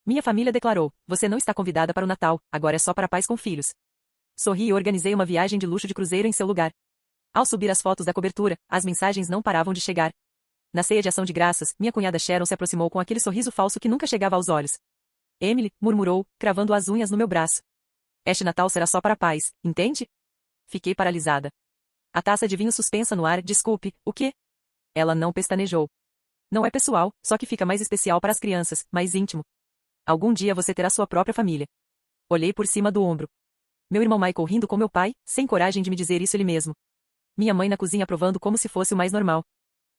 Minha família declarou: você não está convidada para o Natal, agora é só para pais com filhos. Sorri e organizei uma viagem de luxo de cruzeiro em seu lugar. Ao subir as fotos da cobertura, as mensagens não paravam de chegar. Na ceia de ação de graças, minha cunhada Sharon se aproximou com aquele sorriso falso que nunca chegava aos olhos. Emily, murmurou, cravando as unhas no meu braço. Este Natal será só para pais, entende? Fiquei paralisada. A taça de vinho suspensa no ar, desculpe, o quê? Ela não pestanejou. Não é pessoal, só que fica mais especial para as crianças, mais íntimo. Algum dia você terá sua própria família. Olhei por cima do ombro. Meu irmão Michael rindo com meu pai, sem coragem de me dizer isso ele mesmo. Minha mãe na cozinha provando como se fosse o mais normal.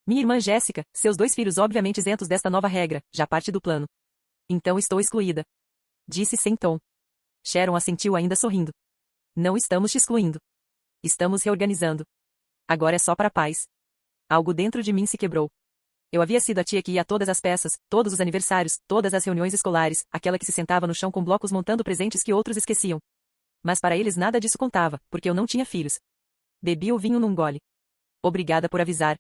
Minha irmã Jéssica, seus 2 filhos obviamente isentos desta nova regra, já parte do plano. Então estou excluída. Disse sem tom. Sharon assentiu ainda sorrindo. Não estamos te excluindo. Estamos reorganizando. Agora é só para paz. Algo dentro de mim se quebrou. Eu havia sido a tia que ia a todas as peças, todos os aniversários, todas as reuniões escolares, aquela que se sentava no chão com blocos montando presentes que outros esqueciam. Mas para eles nada disso contava, porque eu não tinha filhos. Bebi o vinho num gole. Obrigada por avisar.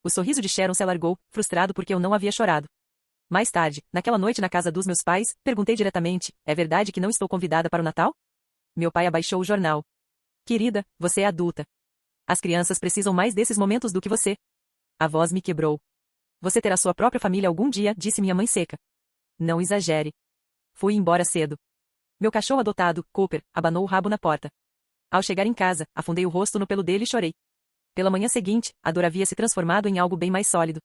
O sorriso de Sharon se alargou, frustrado porque eu não havia chorado. Mais tarde, naquela noite na casa dos meus pais, perguntei diretamente: é verdade que não estou convidada para o Natal? Meu pai abaixou o jornal. Querida, você é adulta. As crianças precisam mais desses momentos do que você. A voz me quebrou. Você terá sua própria família algum dia, disse minha mãe seca. Não exagere. Fui embora cedo. Meu cachorro adotado, Cooper, abanou o rabo na porta. Ao chegar em casa, afundei o rosto no pelo dele e chorei. Pela manhã seguinte, a dor havia se transformado em algo bem mais sólido.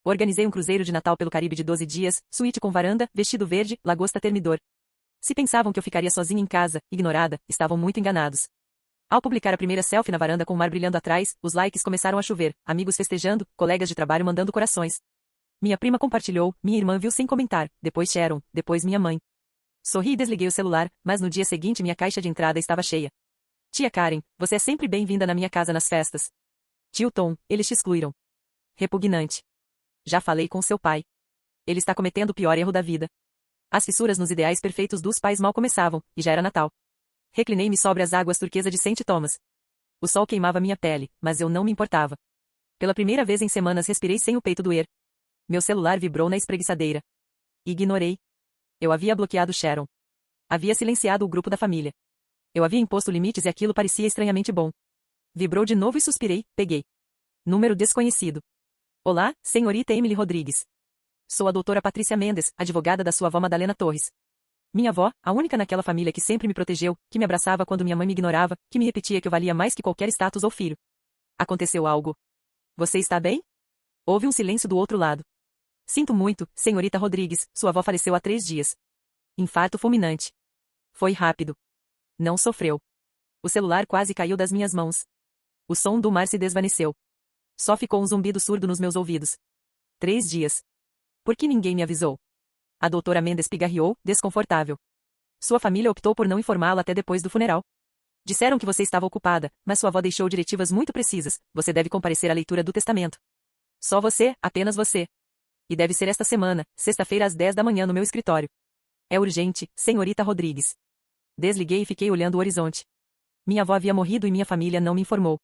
Organizei um cruzeiro de Natal pelo Caribe de 12 dias, suíte com varanda, vestido verde, lagosta termidor. Se pensavam que eu ficaria sozinha em casa, ignorada, estavam muito enganados. Ao publicar a primeira selfie na varanda com o mar brilhando atrás, os likes começaram a chover, amigos festejando, colegas de trabalho mandando corações. Minha prima compartilhou, minha irmã viu sem comentar, depois Sharon, depois minha mãe. Sorri e desliguei o celular, mas no dia seguinte minha caixa de entrada estava cheia. Tia Karen, você é sempre bem-vinda na minha casa nas festas. Tio Tom, eles te excluíram. Repugnante. Já falei com seu pai. Ele está cometendo o pior erro da vida. As fissuras nos ideais perfeitos dos pais mal começavam, e já era Natal. Reclinei-me sobre as águas turquesa de St. Thomas. O sol queimava minha pele, mas eu não me importava. Pela primeira vez em semanas respirei sem o peito doer. Meu celular vibrou na espreguiçadeira. Ignorei. Eu havia bloqueado Sharon. Havia silenciado o grupo da família. Eu havia imposto limites e aquilo parecia estranhamente bom. Vibrou de novo e suspirei, peguei. Número desconhecido. Olá, senhorita Emily Rodrigues. Sou a doutora Patrícia Mendes, advogada da sua avó Madalena Torres. Minha avó, a única naquela família que sempre me protegeu, que me abraçava quando minha mãe me ignorava, que me repetia que eu valia mais que qualquer status ou filho. Aconteceu algo. Você está bem? Houve um silêncio do outro lado. Sinto muito, senhorita Rodrigues, sua avó faleceu há 3 dias. Infarto fulminante. Foi rápido. Não sofreu. O celular quase caiu das minhas mãos. O som do mar se desvaneceu. Só ficou um zumbido surdo nos meus ouvidos. 3 dias. Por que ninguém me avisou? A doutora Mendes pigarreou, desconfortável. Sua família optou por não informá-la até depois do funeral. Disseram que você estava ocupada, mas sua avó deixou diretivas muito precisas. Você deve comparecer à leitura do testamento. Só você, apenas você. E deve ser esta semana, sexta-feira às 10 da manhã no meu escritório. É urgente, senhorita Rodrigues. Desliguei e fiquei olhando o horizonte. Minha avó havia morrido e minha família não me informou.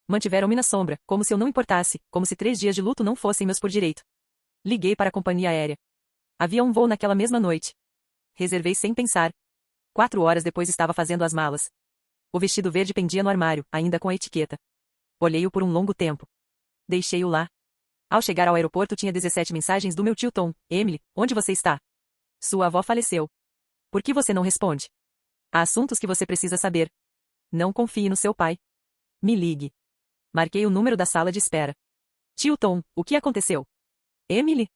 Mantiveram-me na sombra, como se eu não importasse, como se 3 dias de luto não fossem meus por direito. Liguei para a companhia aérea. Havia um voo naquela mesma noite. Reservei sem pensar. 4 horas depois estava fazendo as malas. O vestido verde pendia no armário, ainda com a etiqueta. Olhei-o por um longo tempo. Deixei-o lá. Ao chegar ao aeroporto tinha 17 mensagens do meu tio Tom. Emily, onde você está? Sua avó faleceu. Por que você não responde? Há assuntos que você precisa saber. Não confie no seu pai. Me ligue. Marquei o número da sala de espera. Tio Tom, o que aconteceu? Emily?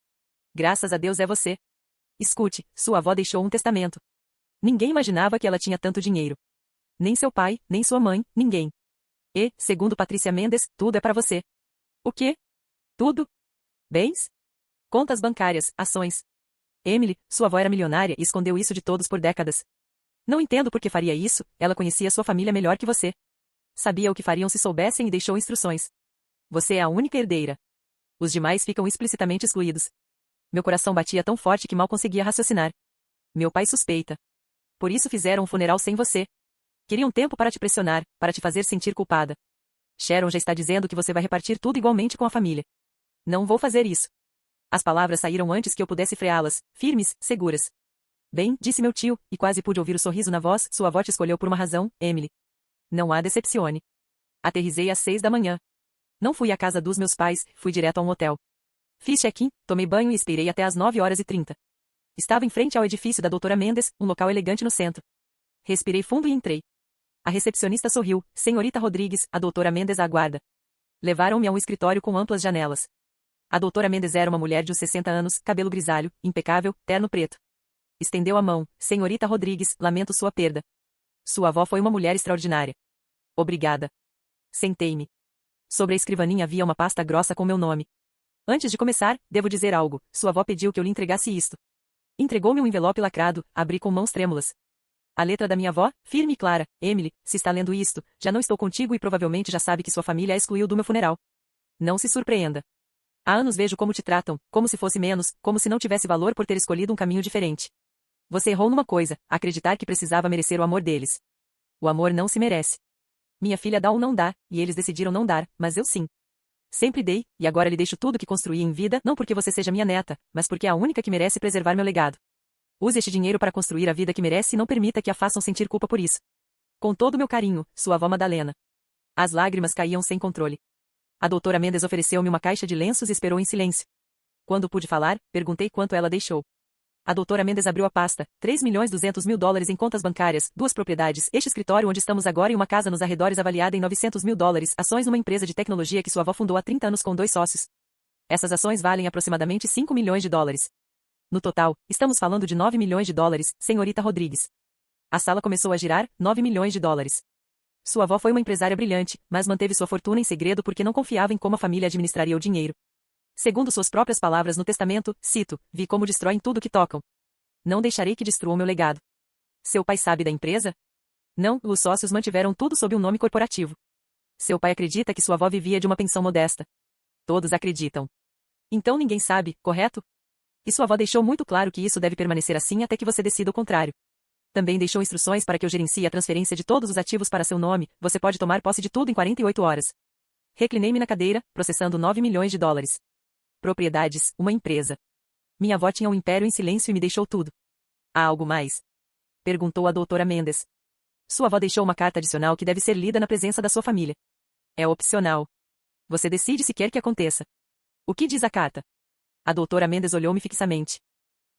Graças a Deus é você. Escute, sua avó deixou um testamento. Ninguém imaginava que ela tinha tanto dinheiro. Nem seu pai, nem sua mãe, ninguém. E, segundo Patrícia Mendes, tudo é para você. O quê? Tudo? Bens? Contas bancárias, ações. Emily, sua avó era milionária e escondeu isso de todos por décadas. Não entendo por que faria isso, ela conhecia sua família melhor que você. Sabia o que fariam se soubessem e deixou instruções. Você é a única herdeira. Os demais ficam explicitamente excluídos. Meu coração batia tão forte que mal conseguia raciocinar. Meu pai suspeita. Por isso fizeram um funeral sem você. Queriam tempo para te pressionar, para te fazer sentir culpada. Sharon já está dizendo que você vai repartir tudo igualmente com a família. Não vou fazer isso. As palavras saíram antes que eu pudesse freá-las, firmes, seguras. Bem, disse meu tio, e quase pude ouvir o sorriso na voz, sua avó te escolheu por uma razão, Emily. Não há decepcione. Aterrisei às 6 da manhã. Não fui à casa dos meus pais, fui direto a um hotel. Fiz check-in, tomei banho e esperei até às 9h30. Estava em frente ao edifício da doutora Mendes, um local elegante no centro. Respirei fundo e entrei. A recepcionista sorriu, senhorita Rodrigues, a doutora Mendes aguarda. Levaram-me a um escritório com amplas janelas. A doutora Mendes era uma mulher de uns 60 anos, cabelo grisalho, impecável, terno preto. Estendeu a mão, senhorita Rodrigues, lamento sua perda. Sua avó foi uma mulher extraordinária. Obrigada. Sentei-me. Sobre a escrivaninha havia uma pasta grossa com meu nome. Antes de começar, devo dizer algo, sua avó pediu que eu lhe entregasse isto. Entregou-me um envelope lacrado, abri com mãos trêmulas. A letra da minha avó, firme e clara, Emily, se está lendo isto, já não estou contigo e provavelmente já sabe que sua família a excluiu do meu funeral. Não se surpreenda. Há anos vejo como te tratam, como se fosse menos, como se não tivesse valor por ter escolhido um caminho diferente. Você errou numa coisa, acreditar que precisava merecer o amor deles. O amor não se merece. Minha filha dá ou não dá, e eles decidiram não dar, mas eu sim. Sempre dei, e agora lhe deixo tudo que construí em vida, não porque você seja minha neta, mas porque é a única que merece preservar meu legado. Use este dinheiro para construir a vida que merece e não permita que a façam sentir culpa por isso. Com todo o meu carinho, sua avó Madalena. As lágrimas caíam sem controle. A doutora Mendes ofereceu-me uma caixa de lenços e esperou em silêncio. Quando pude falar, perguntei quanto ela deixou. A doutora Mendes abriu a pasta, $3.200.000 em contas bancárias, 2 propriedades, este escritório onde estamos agora e uma casa nos arredores avaliada em $900.000, ações numa empresa de tecnologia que sua avó fundou há 30 anos com 2 sócios. Essas ações valem aproximadamente $5 milhões. No total, estamos falando de $9 milhões, senhorita Rodrigues. A sala começou a girar, $9 milhões. Sua avó foi uma empresária brilhante, mas manteve sua fortuna em segredo porque não confiava em como a família administraria o dinheiro. Segundo suas próprias palavras no testamento, cito, vi como destroem tudo que tocam. Não deixarei que destruam meu legado. Seu pai sabe da empresa? Não, os sócios mantiveram tudo sob um nome corporativo. Seu pai acredita que sua avó vivia de uma pensão modesta. Todos acreditam. Então ninguém sabe, correto? E sua avó deixou muito claro que isso deve permanecer assim até que você decida o contrário. Também deixou instruções para que eu gerencie a transferência de todos os ativos para seu nome, você pode tomar posse de tudo em 48 horas. Reclinei-me na cadeira, processando $9 milhões. Propriedades, uma empresa. Minha avó tinha um império em silêncio e me deixou tudo. Há algo mais? Perguntou a doutora Mendes. Sua avó deixou uma carta adicional que deve ser lida na presença da sua família. É opcional. Você decide se quer que aconteça. O que diz a carta? A doutora Mendes olhou-me fixamente.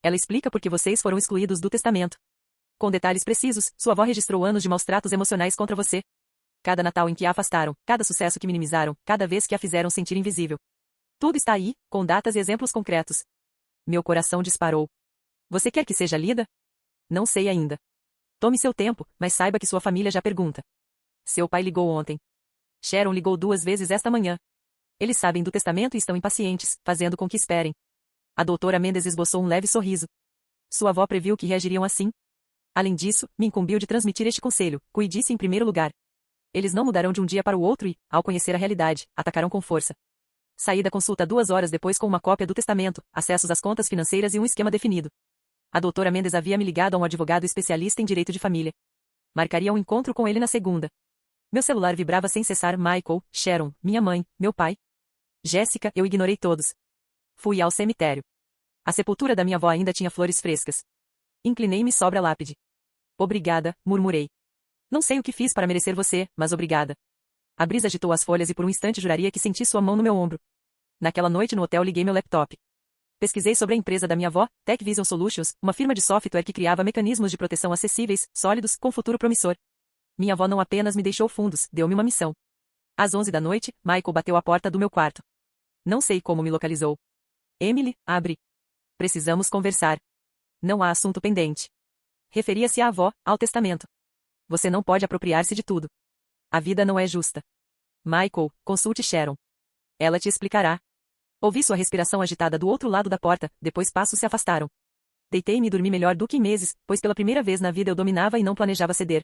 Ela explica por que vocês foram excluídos do testamento. Com detalhes precisos, sua avó registrou anos de maus tratos emocionais contra você. Cada Natal em que a afastaram, cada sucesso que minimizaram, cada vez que a fizeram sentir invisível. Tudo está aí, com datas e exemplos concretos. Meu coração disparou. Você quer que seja lida? Não sei ainda. Tome seu tempo, mas saiba que sua família já pergunta. Seu pai ligou ontem. Sharon ligou 2 vezes esta manhã. Eles sabem do testamento e estão impacientes, fazendo com que esperem. A doutora Mendes esboçou um leve sorriso. Sua avó previu que reagiriam assim. Além disso, me incumbiu de transmitir este conselho, cuide-se em primeiro lugar. Eles não mudarão de um dia para o outro e, ao conhecer a realidade, atacarão com força. Saí da consulta 2 horas depois com uma cópia do testamento, acessos às contas financeiras e um esquema definido. A doutora Mendes havia me ligado a um advogado especialista em direito de família. Marcaria um encontro com ele na segunda. Meu celular vibrava sem cessar. Michael, Sharon, minha mãe, meu pai. Jéssica, eu ignorei todos. Fui ao cemitério. A sepultura da minha avó ainda tinha flores frescas. Inclinei-me sobre a lápide. Obrigada, murmurei. Não sei o que fiz para merecer você, mas obrigada. A brisa agitou as folhas e por um instante juraria que senti sua mão no meu ombro. Naquela noite no hotel liguei meu laptop. Pesquisei sobre a empresa da minha avó, Tech Vision Solutions, uma firma de software que criava mecanismos de proteção acessíveis, sólidos, com futuro promissor. Minha avó não apenas me deixou fundos, deu-me uma missão. Às 11 da noite, Michael bateu à porta do meu quarto. Não sei como me localizou. Emily, abre. Precisamos conversar. Não há assunto pendente. Referia-se à avó, ao testamento. Você não pode apropriar-se de tudo. A vida não é justa. Michael, consulte Sharon. Ela te explicará. Ouvi sua respiração agitada do outro lado da porta, depois passos se afastaram. Deitei-me e dormi melhor do que em meses, pois pela primeira vez na vida eu dominava e não planejava ceder.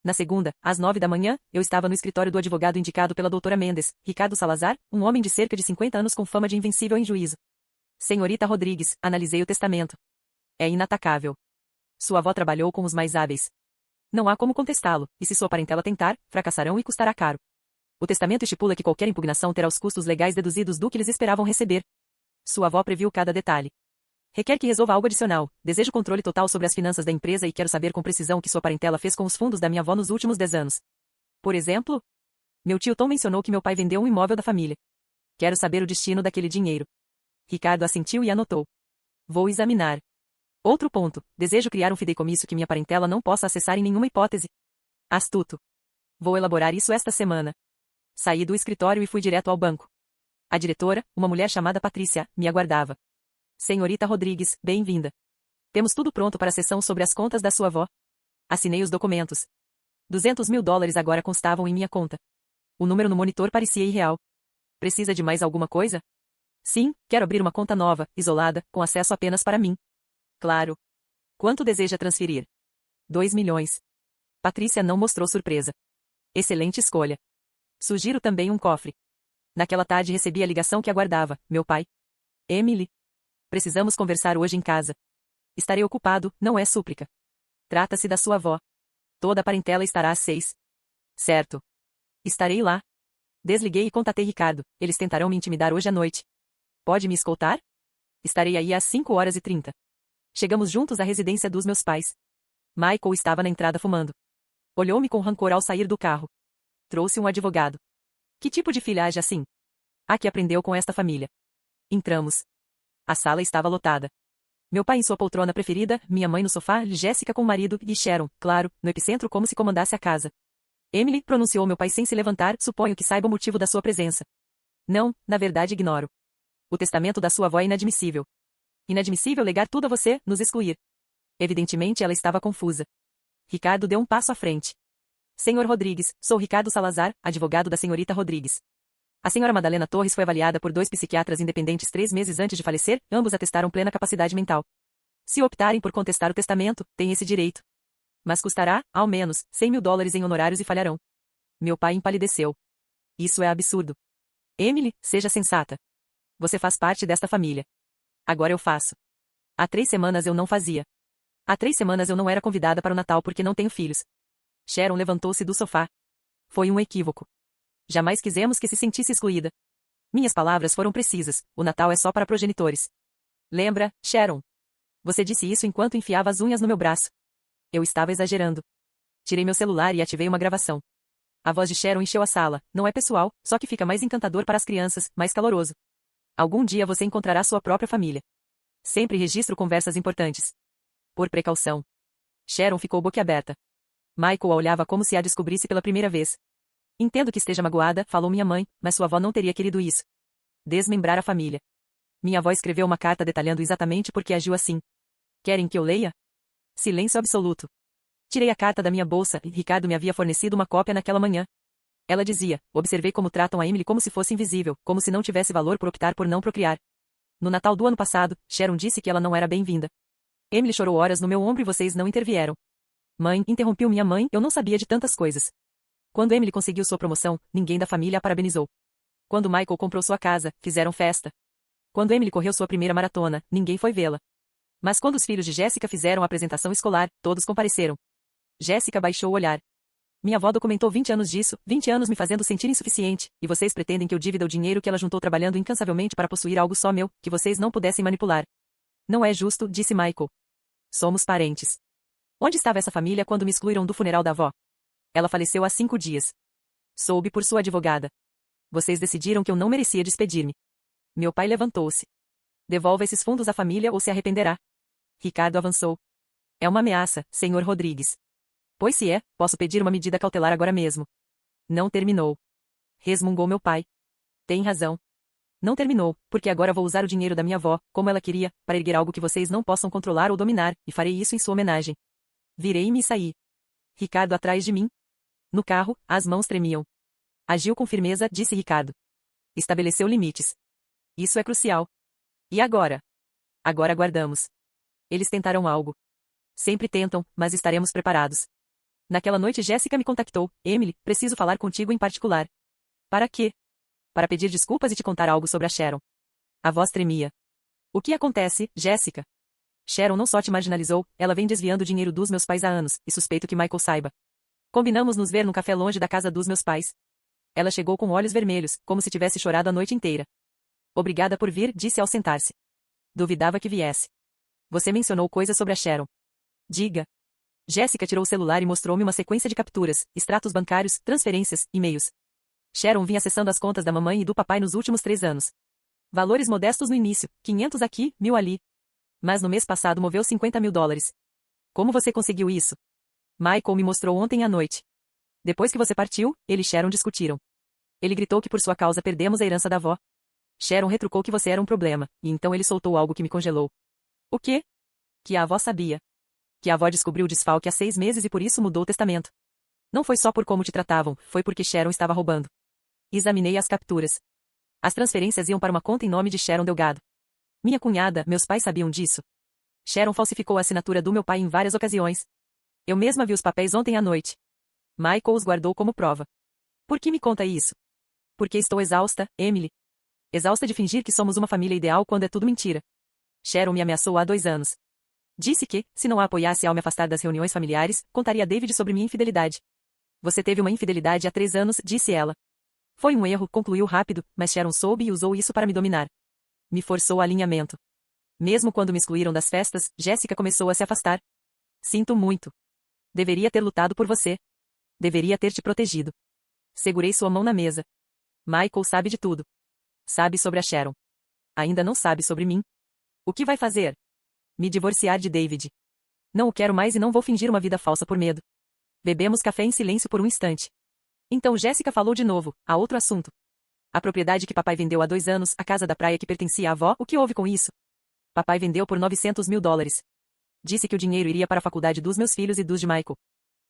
Na segunda, às 9 da manhã, eu estava no escritório do advogado indicado pela doutora Mendes, Ricardo Salazar, um homem de cerca de 50 anos com fama de invencível em juízo. Senhorita Rodrigues, analisei o testamento. É inatacável. Sua avó trabalhou com os mais hábeis. Não há como contestá-lo, e se sua parentela tentar, fracassarão e custará caro. O testamento estipula que qualquer impugnação terá os custos legais deduzidos do que eles esperavam receber. Sua avó previu cada detalhe. Requer que resolva algo adicional. Desejo controle total sobre as finanças da empresa e quero saber com precisão o que sua parentela fez com os fundos da minha avó nos últimos 10 anos. Por exemplo, meu tio Tom mencionou que meu pai vendeu um imóvel da família. Quero saber o destino daquele dinheiro. Ricardo assentiu e anotou. Vou examinar. Outro ponto. Desejo criar um fideicomisso que minha parentela não possa acessar em nenhuma hipótese. Astuto. Vou elaborar isso esta semana. Saí do escritório e fui direto ao banco. A diretora, uma mulher chamada Patrícia, me aguardava. Senhorita Rodrigues, bem-vinda. Temos tudo pronto para a sessão sobre as contas da sua avó. Assinei os documentos. $200.000 agora constavam em minha conta. O número no monitor parecia irreal. Precisa de mais alguma coisa? Sim, quero abrir uma conta nova, isolada, com acesso apenas para mim. Claro. Quanto deseja transferir? 2 milhões. Patrícia não mostrou surpresa. Excelente escolha. Sugiro também um cofre. Naquela tarde recebi a ligação que aguardava, meu pai. Emily. Precisamos conversar hoje em casa. Estarei ocupado, não é súplica. Trata-se da sua avó. Toda a parentela estará às 6. Certo. Estarei lá. Desliguei e contatei Ricardo. Eles tentarão me intimidar hoje à noite. Pode me escoltar? Estarei aí às 5h30. Chegamos juntos à residência dos meus pais. Michael estava na entrada fumando. Olhou-me com rancor ao sair do carro. Trouxe um advogado. Que tipo de filha age assim? A que aprendeu com esta família. Entramos. A sala estava lotada. Meu pai em sua poltrona preferida, minha mãe no sofá, Jéssica com o marido e Sharon, claro, no epicentro como se comandasse a casa. Emily, pronunciou meu pai sem se levantar, suponho que saiba o motivo da sua presença. Não, na verdade ignoro. O testamento da sua avó é inadmissível. Inadmissível legar tudo a você, nos excluir. Evidentemente ela estava confusa. Ricardo deu um passo à frente. Senhor Rodrigues, sou Ricardo Salazar, advogado da senhorita Rodrigues. A senhora Madalena Torres foi avaliada por 2 psiquiatras independentes 3 meses antes de falecer, ambos atestaram plena capacidade mental. Se optarem por contestar o testamento, têm esse direito. Mas custará, ao menos, $100.000 em honorários e falharão. Meu pai empalideceu. Isso é absurdo. Emily, seja sensata. Você faz parte desta família. Agora eu faço. Há 3 semanas eu não fazia. Há 3 semanas eu não era convidada para o Natal porque não tenho filhos. Sharon levantou-se do sofá. Foi um equívoco. Jamais quisemos que se sentisse excluída. Minhas palavras foram precisas, o Natal é só para progenitores. Lembra, Sharon? Você disse isso enquanto enfiava as unhas no meu braço. Eu estava exagerando. Tirei meu celular e ativei uma gravação. A voz de Sharon encheu a sala, não é pessoal, só que fica mais encantador para as crianças, mais caloroso. Algum dia você encontrará sua própria família. Sempre registro conversas importantes. Por precaução. Sharon ficou boquiaberta. Michael a olhava como se a descobrisse pela primeira vez. Entendo que esteja magoada, falou minha mãe, mas sua avó não teria querido isso. Desmembrar a família. Minha avó escreveu uma carta detalhando exatamente por que agiu assim. Querem que eu leia? Silêncio absoluto. Tirei a carta da minha bolsa e Ricardo me havia fornecido uma cópia naquela manhã. Ela dizia, observei como tratam a Emily como se fosse invisível, como se não tivesse valor por optar por não procriar. No Natal do ano passado, Sharon disse que ela não era bem-vinda. Emily chorou horas no meu ombro e vocês não intervieram. Mãe, interrompeu minha mãe, eu não sabia de tantas coisas. Quando Emily conseguiu sua promoção, ninguém da família a parabenizou. Quando Michael comprou sua casa, fizeram festa. Quando Emily correu sua primeira maratona, ninguém foi vê-la. Mas quando os filhos de Jéssica fizeram a apresentação escolar, todos compareceram. Jéssica baixou o olhar. Minha avó documentou 20 anos disso, 20 anos me fazendo sentir insuficiente, e vocês pretendem que eu divida o dinheiro que ela juntou trabalhando incansavelmente para possuir algo só meu, que vocês não pudessem manipular. Não é justo, disse Michael. Somos parentes. Onde estava essa família quando me excluíram do funeral da avó? Ela faleceu há 5 dias. Soube por sua advogada. Vocês decidiram que eu não merecia despedir-me. Meu pai levantou-se. Devolva esses fundos à família ou se arrependerá. Ricardo avançou. É uma ameaça, senhor Rodrigues. Pois se é, posso pedir uma medida cautelar agora mesmo. Não terminou. Resmungou meu pai. Tem razão. Não terminou, porque agora vou usar o dinheiro da minha avó, como ela queria, para erguer algo que vocês não possam controlar ou dominar, e farei isso em sua homenagem. Virei-me e saí. Ricardo atrás de mim. No carro, as mãos tremiam. Agiu com firmeza, disse Ricardo. Estabeleceu limites. Isso é crucial. E agora? Agora aguardamos. Eles tentaram algo. Sempre tentam, mas estaremos preparados. Naquela noite Jéssica me contactou. Emily, preciso falar contigo em particular. Para quê? Para pedir desculpas e te contar algo sobre a Sharon. A voz tremia. O que acontece, Jéssica? Sharon não só te marginalizou, ela vem desviando o dinheiro dos meus pais há anos, e suspeito que Michael saiba. Combinamos nos ver num café longe da casa dos meus pais. Ela chegou com olhos vermelhos, como se tivesse chorado a noite inteira. Obrigada por vir, disse ao sentar-se. Duvidava que viesse. Você mencionou coisas sobre a Sharon. Diga. Jéssica tirou o celular e mostrou-me uma sequência de capturas, extratos bancários, transferências, e-mails. Sharon vinha acessando as contas da mamãe e do papai nos últimos 3 anos. Valores modestos no início, 500 aqui, 1000 ali. Mas no mês passado moveu $50.000. Como você conseguiu isso? Michael me mostrou ontem à noite. Depois que você partiu, ele e Sharon discutiram. Ele gritou que por sua causa perdemos a herança da avó. Sharon retrucou que você era um problema, e então ele soltou algo que me congelou. O quê? Que a avó sabia. Que a avó descobriu o desfalque há 6 meses e por isso mudou o testamento. Não foi só por como te tratavam, foi porque Sharon estava roubando. Examinei as capturas. As transferências iam para uma conta em nome de Sharon Delgado. Minha cunhada, meus pais sabiam disso. Sharon falsificou a assinatura do meu pai em várias ocasiões. Eu mesma vi os papéis ontem à noite. Michael os guardou como prova. Por que me conta isso? Porque estou exausta, Emily. Exausta de fingir que somos uma família ideal quando é tudo mentira. Sharon me ameaçou há 2 anos. Disse que, se não a apoiasse ao me afastar das reuniões familiares, contaria a David sobre minha infidelidade. Você teve uma infidelidade há 3 anos, disse ela. Foi um erro, concluiu rápido, mas Sharon soube e usou isso para me dominar. Me forçou a alinhamento. Mesmo quando me excluíram das festas, Jéssica começou a se afastar. Sinto muito. Deveria ter lutado por você. Deveria ter te protegido. Segurei sua mão na mesa. Michael sabe de tudo. Sabe sobre a Sharon. Ainda não sabe sobre mim. O que vai fazer? Me divorciar de David. Não o quero mais e não vou fingir uma vida falsa por medo. Bebemos café em silêncio por um instante. Então Jéssica falou de novo, a outro assunto. A propriedade que papai vendeu há 2 anos, a casa da praia que pertencia à avó, o que houve com isso? Papai vendeu por $900.000. Disse que o dinheiro iria para a faculdade dos meus filhos e dos de Michael.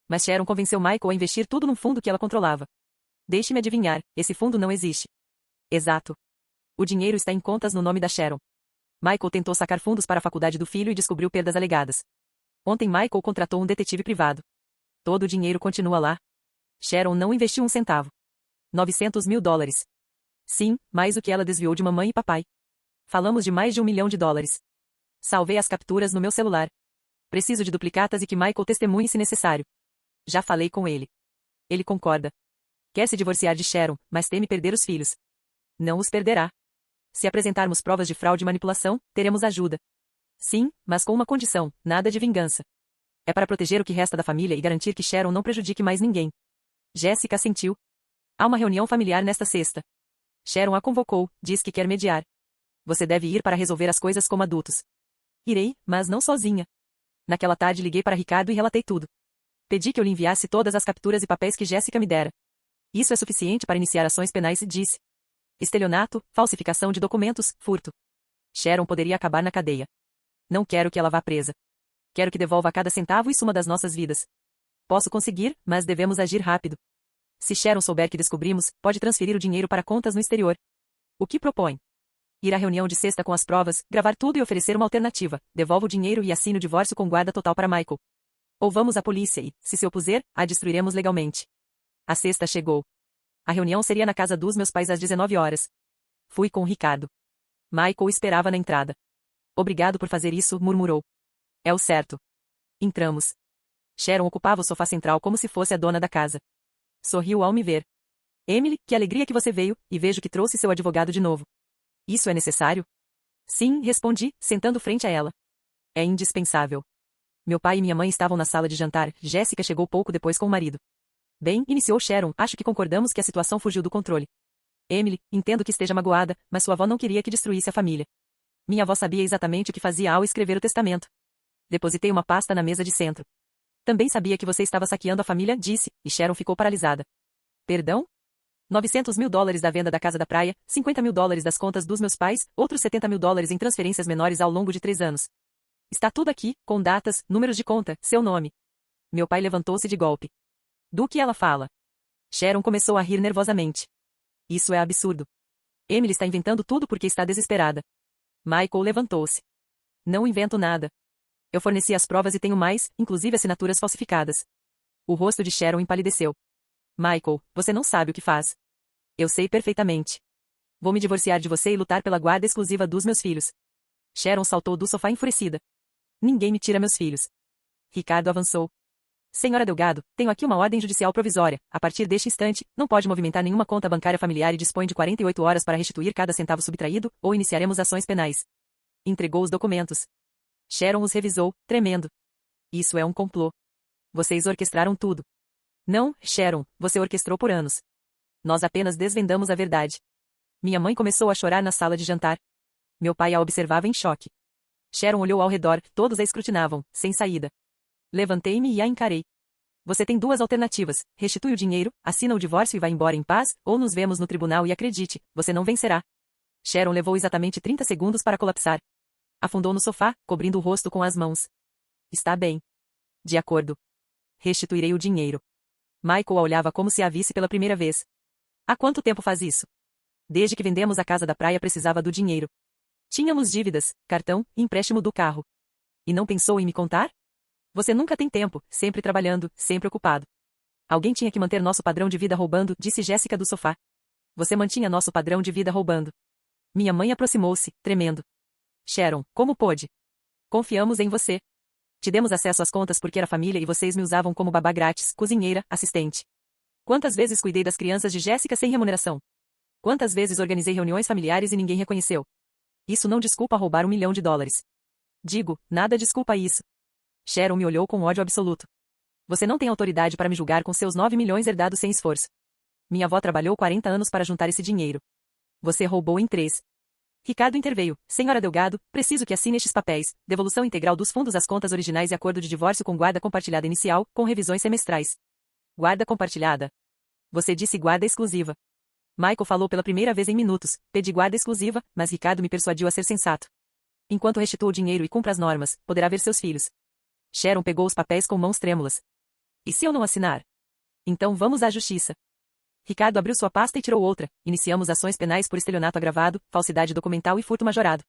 Mas Sharon convenceu Michael a investir tudo num fundo que ela controlava. Deixe-me adivinhar, esse fundo não existe. Exato. O dinheiro está em contas no nome da Sharon. Michael tentou sacar fundos para a faculdade do filho e descobriu perdas alegadas. Ontem Michael contratou um detetive privado. Todo o dinheiro continua lá. Sharon não investiu um centavo. $900.000. Sim, mais o que ela desviou de mamãe e papai. Falamos de mais de $1 milhão. Salvei as capturas no meu celular. Preciso de duplicatas e que Michael testemunhe se necessário. Já falei com ele. Ele concorda. Quer se divorciar de Sharon, mas teme perder os filhos. Não os perderá. Se apresentarmos provas de fraude e manipulação, teremos ajuda. Sim, mas com uma condição, nada de vingança. É para proteger o que resta da família e garantir que Sharon não prejudique mais ninguém. Jéssica assentiu. Há uma reunião familiar nesta sexta. Sharon a convocou, diz que quer mediar. Você deve ir para resolver as coisas como adultos. Irei, mas não sozinha. Naquela tarde liguei para Ricardo e relatei tudo. Pedi que eu lhe enviasse todas as capturas e papéis que Jéssica me dera. Isso é suficiente para iniciar ações penais, disse. Estelionato, falsificação de documentos, furto. Sharon poderia acabar na cadeia. Não quero que ela vá presa. Quero que devolva cada centavo e suma das nossas vidas. Posso conseguir, mas devemos agir rápido. Se Sharon souber que descobrimos, pode transferir o dinheiro para contas no exterior. O que propõe? Ir à reunião de sexta com as provas, gravar tudo e oferecer uma alternativa. Devolva o dinheiro e assine o divórcio com guarda total para Michael. Ou vamos à polícia e, se se opuser, a destruiremos legalmente. A sexta chegou. A reunião seria na casa dos meus pais às 19 horas. Fui com Ricardo. Michael esperava na entrada. Obrigado por fazer isso, murmurou. É o certo. Entramos. Sharon ocupava o sofá central como se fosse a dona da casa. Sorriu ao me ver. Emily, que alegria que você veio, e vejo que trouxe seu advogado de novo. Isso é necessário? Sim, respondi, sentando frente a ela. É indispensável. Meu pai e minha mãe estavam na sala de jantar, Jéssica chegou pouco depois com o marido. Bem, iniciou Sharon, acho que concordamos que a situação fugiu do controle. Emily, entendo que esteja magoada, mas sua avó não queria que destruísse a família. Minha avó sabia exatamente o que fazia ao escrever o testamento. Depositei uma pasta na mesa de centro. Também sabia que você estava saqueando a família, disse, e Sharon ficou paralisada. Perdão? $900.000 da venda da casa da praia, $50.000 das contas dos meus pais, outros $70.000 em transferências menores ao longo de 3 anos. Está tudo aqui, com datas, números de conta, seu nome. Meu pai levantou-se de golpe. Do que ela fala? Sharon começou a rir nervosamente. Isso é absurdo. Emily está inventando tudo porque está desesperada. Michael levantou-se. Não invento nada. Eu forneci as provas e tenho mais, inclusive assinaturas falsificadas. O rosto de Sharon empalideceu. Michael, você não sabe o que faz. Eu sei perfeitamente. Vou me divorciar de você e lutar pela guarda exclusiva dos meus filhos. Sharon saltou do sofá enfurecida. Ninguém me tira meus filhos. Ricardo avançou. Senhora Delgado, tenho aqui uma ordem judicial provisória. A partir deste instante, não pode movimentar nenhuma conta bancária familiar e dispõe de 48 horas para restituir cada centavo subtraído, ou iniciaremos ações penais. Entregou os documentos. Sharon os revisou, tremendo. Isso é um complô. Vocês orquestraram tudo. Não, Sharon, você orquestrou por anos. Nós apenas desvendamos a verdade. Minha mãe começou a chorar na sala de jantar. Meu pai a observava em choque. Sharon olhou ao redor, todos a escrutinavam, sem saída. Levantei-me e a encarei. Você tem duas alternativas: restitui o dinheiro, assina o divórcio e vá embora em paz, ou nos vemos no tribunal e acredite, você não vencerá. Sharon levou exatamente 30 segundos para colapsar. Afundou no sofá, cobrindo o rosto com as mãos. Está bem. De acordo. Restituirei o dinheiro. Michael a olhava como se a visse pela primeira vez. Há quanto tempo faz isso? Desde que vendemos a casa da praia precisava do dinheiro. Tínhamos dívidas, cartão, empréstimo do carro. E não pensou em me contar? Você nunca tem tempo, sempre trabalhando, sempre ocupado. Alguém tinha que manter nosso padrão de vida roubando, disse Jéssica do sofá. Você mantinha nosso padrão de vida roubando. Minha mãe aproximou-se, tremendo. Sharon, como pôde? Confiamos em você. Te demos acesso às contas porque era família e vocês me usavam como babá grátis, cozinheira, assistente. Quantas vezes cuidei das crianças de Jéssica sem remuneração? Quantas vezes organizei reuniões familiares e ninguém reconheceu? Isso não desculpa roubar $1 milhão. Digo, nada desculpa isso. Sharon me olhou com ódio absoluto. Você não tem autoridade para me julgar com seus 9 milhões herdados sem esforço. Minha avó trabalhou 40 anos para juntar esse dinheiro. Você roubou em 3. Ricardo interveio. Senhora Delgado, preciso que assine estes papéis. Devolução integral dos fundos às contas originais e acordo de divórcio com guarda compartilhada inicial, com revisões semestrais. Guarda compartilhada. Você disse guarda exclusiva. Michael falou pela primeira vez em minutos. Pedi guarda exclusiva, mas Ricardo me persuadiu a ser sensato. Enquanto restitua o dinheiro e cumpra as normas, poderá ver seus filhos. Sharon pegou os papéis com mãos trêmulas. E se eu não assinar? Então vamos à justiça. Ricardo abriu sua pasta e tirou outra. Iniciamos ações penais por estelionato agravado, falsidade documental e furto majorado.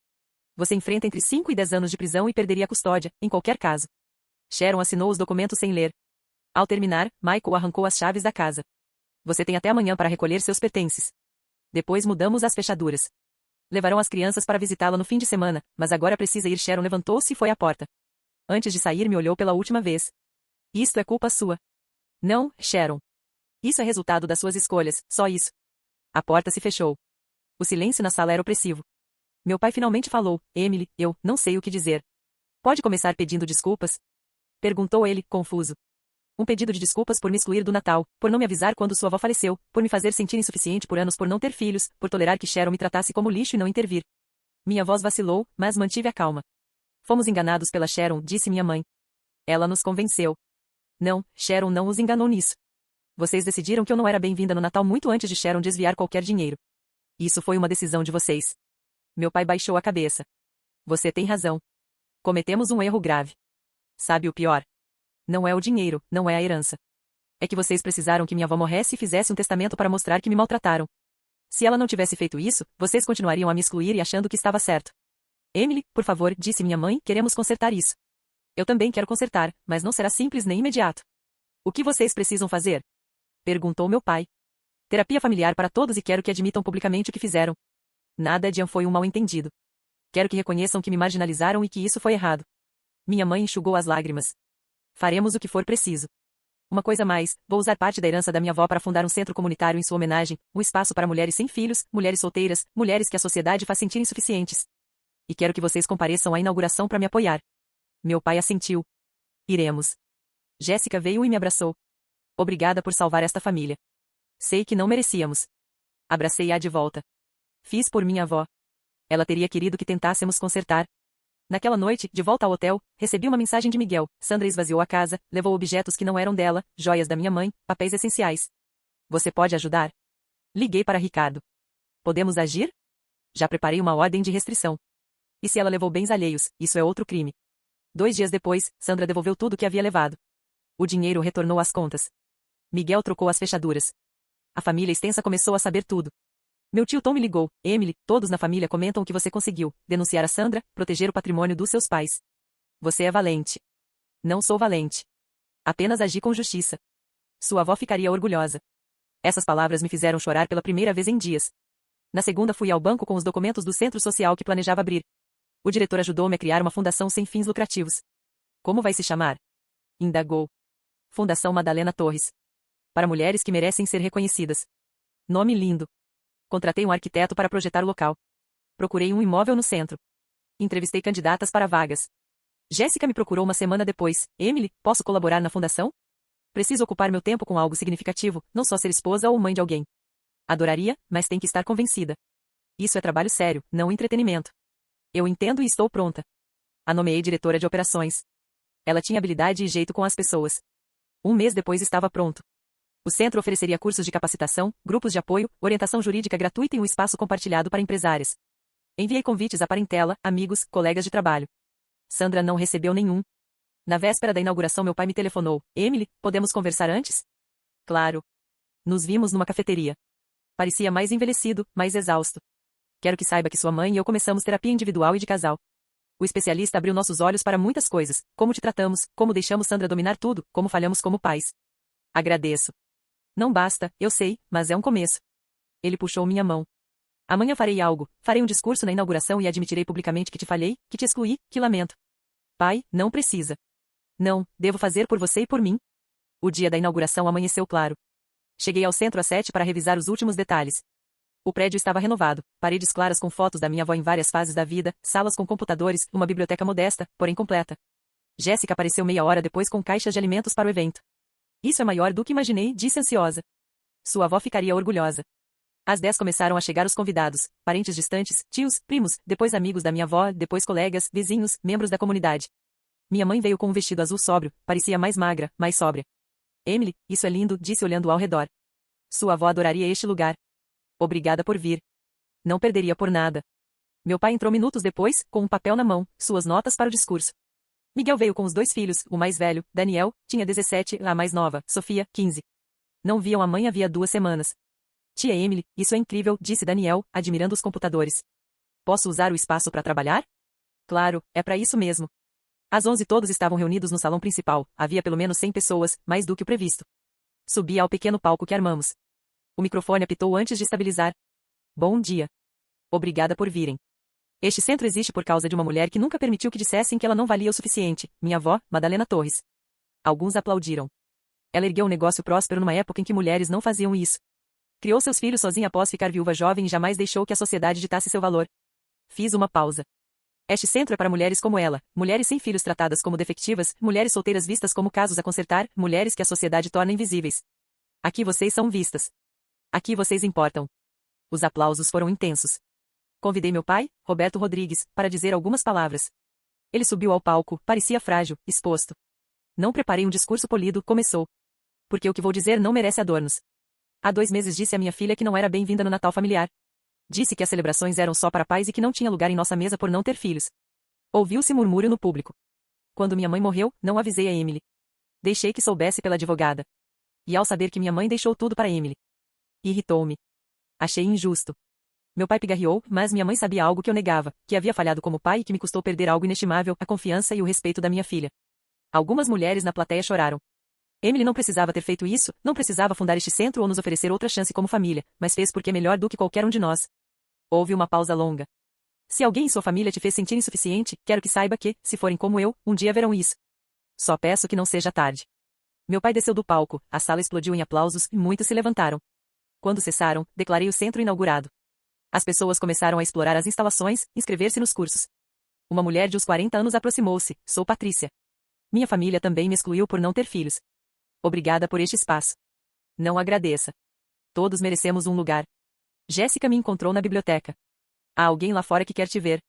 Você enfrenta entre 5 e 10 anos de prisão e perderia a custódia, em qualquer caso. Sharon assinou os documentos sem ler. Ao terminar, Michael arrancou as chaves da casa. Você tem até amanhã para recolher seus pertences. Depois mudamos as fechaduras. Levarão as crianças para visitá-la no fim de semana, mas agora precisa ir. Sharon levantou-se e foi à porta. Antes de sair me olhou pela última vez. Isto é culpa sua. Não, Sharon. Isso é resultado das suas escolhas, só isso. A porta se fechou. O silêncio na sala era opressivo. Meu pai finalmente falou: Emily, eu não sei o que dizer. Pode começar pedindo desculpas? Perguntou ele, confuso. Um pedido de desculpas por me excluir do Natal, por não me avisar quando sua avó faleceu, por me fazer sentir insuficiente por anos por não ter filhos, por tolerar que Sharon me tratasse como lixo e não intervir. Minha voz vacilou, mas mantive a calma. Fomos enganados pela Sharon, disse minha mãe. Ela nos convenceu. Não, Sharon não os enganou nisso. Vocês decidiram que eu não era bem-vinda no Natal muito antes de Sharon desviar qualquer dinheiro. Isso foi uma decisão de vocês. Meu pai baixou a cabeça. Você tem razão. Cometemos um erro grave. Sabe o pior? Não é o dinheiro, não é a herança. É que vocês precisaram que minha avó morresse e fizesse um testamento para mostrar que me maltrataram. Se ela não tivesse feito isso, vocês continuariam a me excluir e achando que estava certo. Emily, por favor, disse minha mãe, queremos consertar isso. Eu também quero consertar, mas não será simples nem imediato. O que vocês precisam fazer? Perguntou meu pai. Terapia familiar para todos e quero que admitam publicamente o que fizeram. Nada de foi um mal-entendido. Quero que reconheçam que me marginalizaram e que isso foi errado. Minha mãe enxugou as lágrimas. Faremos o que for preciso. Uma coisa mais, vou usar parte da herança da minha avó para fundar um centro comunitário em sua homenagem, um espaço para mulheres sem filhos, mulheres solteiras, mulheres que a sociedade faz sentir insuficientes. E quero que vocês compareçam à inauguração para me apoiar. Meu pai assentiu. Iremos. Jéssica veio e me abraçou. Obrigada por salvar esta família. Sei que não merecíamos. Abracei-a de volta. Fiz por minha avó. Ela teria querido que tentássemos consertar. Naquela noite, de volta ao hotel, recebi uma mensagem de Miguel. Sandra esvaziou a casa, levou objetos que não eram dela, joias da minha mãe, papéis essenciais. Você pode ajudar? Liguei para Ricardo. Podemos agir? Já preparei uma ordem de restrição. E se ela levou bens alheios, isso é outro crime. 2 dias depois, Sandra devolveu tudo o que havia levado. O dinheiro retornou às contas. Miguel trocou as fechaduras. A família extensa começou a saber tudo. Meu tio Tom me ligou. Emily, todos na família comentam o que você conseguiu. Denunciar a Sandra, proteger o patrimônio dos seus pais. Você é valente. Não sou valente. Apenas agi com justiça. Sua avó ficaria orgulhosa. Essas palavras me fizeram chorar pela primeira vez em dias. Na segunda fui ao banco com os documentos do centro social que planejava abrir. O diretor ajudou-me a criar uma fundação sem fins lucrativos. Como vai se chamar? Indagou. Fundação Madalena Torres. Para mulheres que merecem ser reconhecidas. Nome lindo. Contratei um arquiteto para projetar o local. Procurei um imóvel no centro. Entrevistei candidatas para vagas. Jéssica me procurou uma semana depois. Emily, posso colaborar na fundação? Preciso ocupar meu tempo com algo significativo, não só ser esposa ou mãe de alguém. Adoraria, mas tem que estar convencida. Isso é trabalho sério, não entretenimento. Eu entendo e estou pronta. A nomeei diretora de operações. Ela tinha habilidade e jeito com as pessoas. Um mês depois estava pronto. O centro ofereceria cursos de capacitação, grupos de apoio, orientação jurídica gratuita e um espaço compartilhado para empresárias. Enviei convites à parentela, amigos, colegas de trabalho. Sandra não recebeu nenhum. Na véspera da inauguração meu pai me telefonou. Emily, podemos conversar antes? Claro. Nos vimos numa cafeteria. Parecia mais envelhecido, mais exausto. Quero que saiba que sua mãe e eu começamos terapia individual e de casal. O especialista abriu nossos olhos para muitas coisas, como te tratamos, como deixamos Sandra dominar tudo, como falhamos como pais. Agradeço. Não basta, eu sei, mas é um começo. Ele puxou minha mão. Amanhã farei algo, farei um discurso na inauguração e admitirei publicamente que te falhei, que te excluí, que lamento. Pai, não precisa. Não, devo fazer por você e por mim. O dia da inauguração amanheceu claro. Cheguei ao centro às 7 para revisar os últimos detalhes. O prédio estava renovado, paredes claras com fotos da minha avó em várias fases da vida, salas com computadores, uma biblioteca modesta, porém completa. Jéssica apareceu meia hora depois com caixas de alimentos para o evento. Isso é maior do que imaginei, disse ansiosa. Sua avó ficaria orgulhosa. Às 10 começaram a chegar os convidados, parentes distantes, tios, primos, depois amigos da minha avó, depois colegas, vizinhos, membros da comunidade. Minha mãe veio com um vestido azul sóbrio, parecia mais magra, mais sóbria. Emily, isso é lindo, disse olhando ao redor. Sua avó adoraria este lugar. Obrigada por vir. Não perderia por nada. Meu pai entrou minutos depois, com um papel na mão, suas notas para o discurso. Miguel veio com os 2 filhos, o mais velho, Daniel, tinha 17, a mais nova, Sofia, 15. Não viam a mãe havia 2 semanas. Tia Emily, isso é incrível, disse Daniel, admirando os computadores. Posso usar o espaço para trabalhar? Claro, é para isso mesmo. Às 11 todos estavam reunidos no salão principal, havia pelo menos 100 pessoas, mais do que o previsto. Subi ao pequeno palco que armamos. O microfone apitou antes de estabilizar. Bom dia. Obrigada por virem. Este centro existe por causa de uma mulher que nunca permitiu que dissessem que ela não valia o suficiente, minha avó, Madalena Torres. Alguns aplaudiram. Ela ergueu um negócio próspero numa época em que mulheres não faziam isso. Criou seus filhos sozinha após ficar viúva jovem e jamais deixou que a sociedade ditasse seu valor. Fiz uma pausa. Este centro é para mulheres como ela, mulheres sem filhos tratadas como defectivas, mulheres solteiras vistas como casos a consertar, mulheres que a sociedade torna invisíveis. Aqui vocês são vistas. Aqui vocês importam. Os aplausos foram intensos. Convidei meu pai, Roberto Rodrigues, para dizer algumas palavras. Ele subiu ao palco, parecia frágil, exposto. Não preparei um discurso polido, começou. Porque o que vou dizer não merece adornos. Há 2 meses disse à minha filha que não era bem-vinda no Natal familiar. Disse que as celebrações eram só para pais e que não tinha lugar em nossa mesa por não ter filhos. Ouviu-se murmúrio no público. Quando minha mãe morreu, não avisei a Emily. Deixei que soubesse pela advogada. E ao saber que minha mãe deixou tudo para Emily. Irritou-me. Achei injusto. Meu pai pigarreou, mas minha mãe sabia algo que eu negava, que havia falhado como pai e que me custou perder algo inestimável, a confiança e o respeito da minha filha. Algumas mulheres na plateia choraram. Emily não precisava ter feito isso, não precisava fundar este centro ou nos oferecer outra chance como família, mas fez porque é melhor do que qualquer um de nós. Houve uma pausa longa. Se alguém em sua família te fez sentir insuficiente, quero que saiba que, se forem como eu, um dia verão isso. Só peço que não seja tarde. Meu pai desceu do palco, a sala explodiu em aplausos e muitos se levantaram. Quando cessaram, declarei o centro inaugurado. As pessoas começaram a explorar as instalações, inscrever-se nos cursos. Uma mulher de uns 40 anos aproximou-se. Sou Patrícia. Minha família também me excluiu por não ter filhos. Obrigada por este espaço. Não agradeça. Todos merecemos um lugar. Jéssica me encontrou na biblioteca. Há alguém lá fora que quer te ver.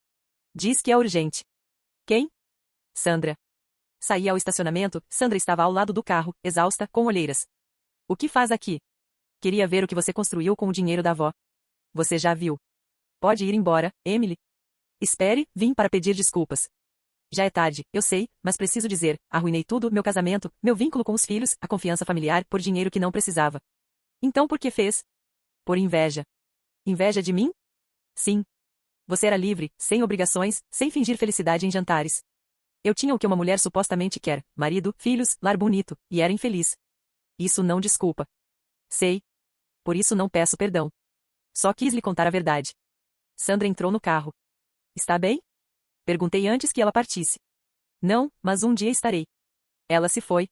Diz que é urgente. Quem? Sandra. Saí ao estacionamento, Sandra estava ao lado do carro, exausta, com olheiras. O que faz aqui? Queria ver o que você construiu com o dinheiro da avó. Você já viu. Pode ir embora, Emily. Espere, vim para pedir desculpas. Já é tarde, eu sei, mas preciso dizer, arruinei tudo, meu casamento, meu vínculo com os filhos, a confiança familiar, por dinheiro que não precisava. Então por que fez? Por inveja. Inveja de mim? Sim. Você era livre, sem obrigações, sem fingir felicidade em jantares. Eu tinha o que uma mulher supostamente quer, marido, filhos, lar bonito, e era infeliz. Isso não desculpa. Sei. Por isso não peço perdão. Só quis lhe contar a verdade. Sandra entrou no carro. Está bem? Perguntei antes que ela partisse. Não, mas um dia estarei. Ela se foi.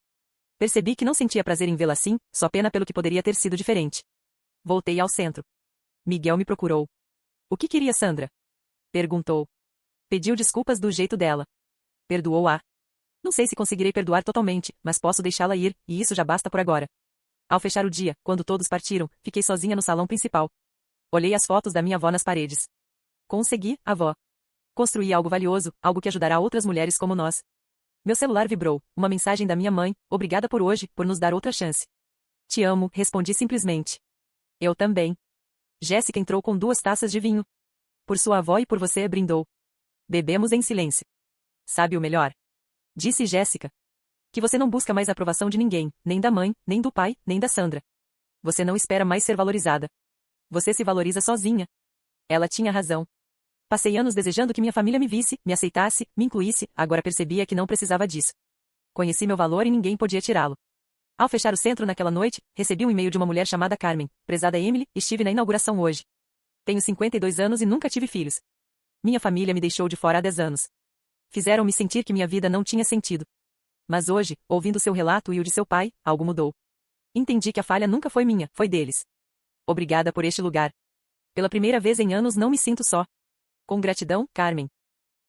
Percebi que não sentia prazer em vê-la assim, só pena pelo que poderia ter sido diferente. Voltei ao centro. Miguel me procurou. O que queria Sandra? Perguntou. Pediu desculpas do jeito dela. Perdoou-a. Não sei se conseguirei perdoar totalmente, mas posso deixá-la ir, e isso já basta por agora. Ao fechar o dia, quando todos partiram, fiquei sozinha no salão principal. Olhei as fotos da minha avó nas paredes. Consegui, avó. Construí algo valioso, algo que ajudará outras mulheres como nós. Meu celular vibrou, uma mensagem da minha mãe, obrigada por hoje, por nos dar outra chance. Te amo, respondi simplesmente. Eu também. Jéssica entrou com 2 taças de vinho. Por sua avó e por você, brindou. Bebemos em silêncio. Sabe o melhor? Disse Jéssica. Que você não busca mais a aprovação de ninguém, nem da mãe, nem do pai, nem da Sandra. Você não espera mais ser valorizada. Você se valoriza sozinha. Ela tinha razão. Passei anos desejando que minha família me visse, me aceitasse, me incluísse, agora percebia que não precisava disso. Conheci meu valor e ninguém podia tirá-lo. Ao fechar o centro naquela noite, recebi um e-mail de uma mulher chamada Carmen. Prezada Emily, estive na inauguração hoje. Tenho 52 anos e nunca tive filhos. Minha família me deixou de fora há 10 anos. Fizeram-me sentir que minha vida não tinha sentido. Mas hoje, ouvindo seu relato e o de seu pai, algo mudou. Entendi que a falha nunca foi minha, foi deles. Obrigada por este lugar. Pela primeira vez em anos não me sinto só. Com gratidão, Carmen.